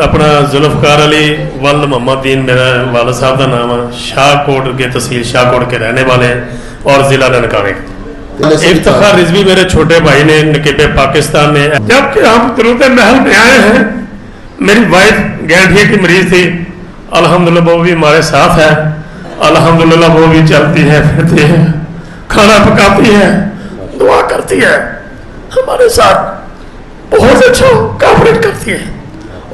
अपना जुल्फकार अली वल मोहम्मद दीन मेरा वाला साहब का नाम है। शाहकोट के तहसील शाहकोट के रहने वाले हैं और ज़िला ननकाने। इफ्तिखार रिजवी मेरे छोटे भाई ने नकीब पाकिस्तान में। जबकि हम दरूद महल में आए हैं, मेरी वाइफ गैंठिया की मरीज थी, अल्हम्दुलिल्लाह वो भी हमारे साथ है। अल्हम्दुलिल्लाह वो भी चलती है, फिरती है, खाना पकाती है, दुआ करती है, हमारे साथ बहुत अच्छा कोऑपरेट करती है।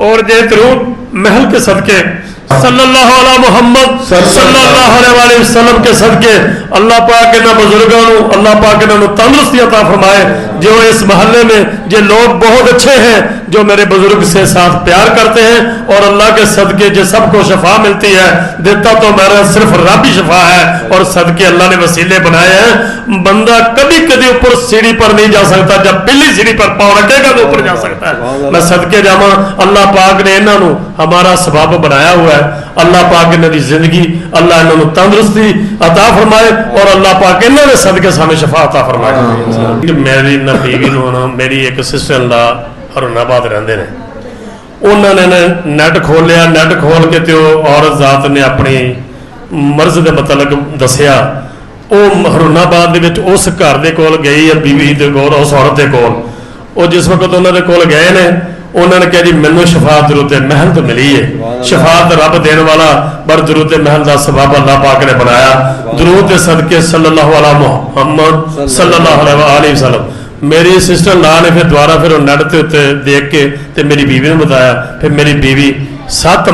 और जे दरूद महल के सदके सल्लल्लाहु अलैहि मोहम्मद सल्लल्लाहु अलैहि वसल्लम के सदके अल्लाह पाक इन्हां बुजुर्गों को अल्लाह पाक इन्हां तंदुरुस्ती अता फरमाए। जो इस महल्ले में जो लोग बहुत अच्छे हैं, जो मेरे बुजुर्ग से साथ प्यार करते हैं, और अल्लाह के सदके जो सबको शफा मिलती है। देता तो मेरा सिर्फ रब ही शफा है, और सदके अल्लाह ने वसीले बनाए हैं। बंदा कभी कभी ऊपर सीढ़ी पर नहीं जा सकता, जब पहली सीढ़ी पर पाँव रखेगा तो ऊपर जा सकता है। मैं सदके जावा, अल्लाह पाक ने इन्हों हमारा सबाब बनाया हुआ है। अल्लाह पाक इन्हों की जिंदगी अल्लाह इन्हों तंदुरुस्ती अता फरमाए, और अल्लाह पाक इन्होंने सदके सानू शफा अता फरमाए। मेरी ना बीवी मेरी एक सिस्टर ला हरुणाबाद रहते हैं, उन्होंने नैट खोलिया, नैट खोल के तो औरत जात ने अपनी मर्ज के मतलब दसिया। वो हरुणाबाद उस घर के कोल गई है, बीवी के कोल, उस औरत के कोल। वो जिस वक्त उन्होंने कोल गए ने, उन्होंने कहा जी मैनू शफा दरूद महल तो मिली है। शफा तो रब देने वाला, पर दरूद महल का सबब अल्लाह पाक ने बनाया। दरूद सदके सल्लल्लाहु अलैहि मोहम्मद सल्लल्लाहु अलैहि वसल्लम। मेरी सिस्टर ला ने फिर दोबारा फिर नेट के उत्ते देख के ते मेरी बीवी ने बताया। फिर मेरी बीवी 7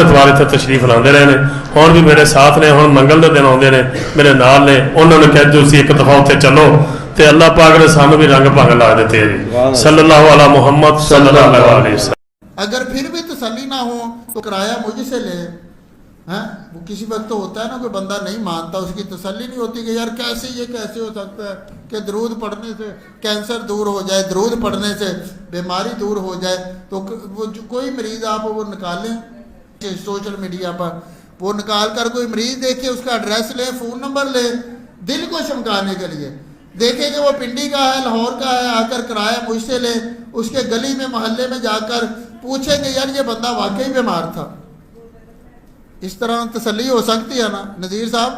इतवार इतने तशरीफ लाते रहे हैं, हुण भी मेरे साथ ने। हुण मंगल के दिन आते हैं, मेरे नाल ने। उन्होंने कहा तुम एक दफा उत्ते चलो, तो अल्लाह पाक ने सानू भी रंग भंग ला देते हैं जी। सल्लल्लाहु अलैहि मोहम्मद सल्लल्लाहु अलैहि वसल्लम। अगर फिर भी तसल्ली ना हो तो किराया मुझसे ले। हैं वो किसी वक्त तो होता है ना, कोई बंदा नहीं मानता, उसकी तसल्ली नहीं होती कि यार कैसे ये कैसे हो सकता है कि दरूद पढ़ने से कैंसर दूर हो जाए, दरूद पढ़ने से बीमारी दूर हो जाए। तो वो कोई मरीज़ आप वो निकालें सोशल मीडिया पर, वो निकाल कर कोई मरीज़ देखे, उसका एड्रेस ले, फ़ोन नंबर ले, दिल को चमकाने के लिए देखे कि वो पिंडी का है, लाहौर का है, आकर किराया मुझसे ले। उसके गली में मोहल्ले में जाकर पूछे कि यार ये बंदा वाकई बीमार था। इस तरह तसल्ली हो सकती है ना। नज़ीर साहब,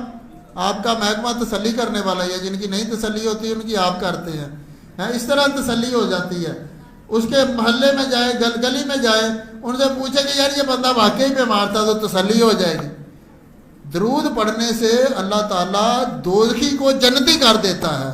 आपका महकमा तसल्ली करने वाला है, जिनकी नहीं तसल्ली होती है उनकी आप करते हैं। इस तरह तसल्ली हो जाती है। उसके मोहल्ले में जाए, गली में जाए, उनसे पूछे कि यार ये बंदा वाकई बीमार था, तो तसल्ली हो जाएगी। दरूद पढ़ने से अल्लाह ताला दोज़खी को जन्नती कर देता है।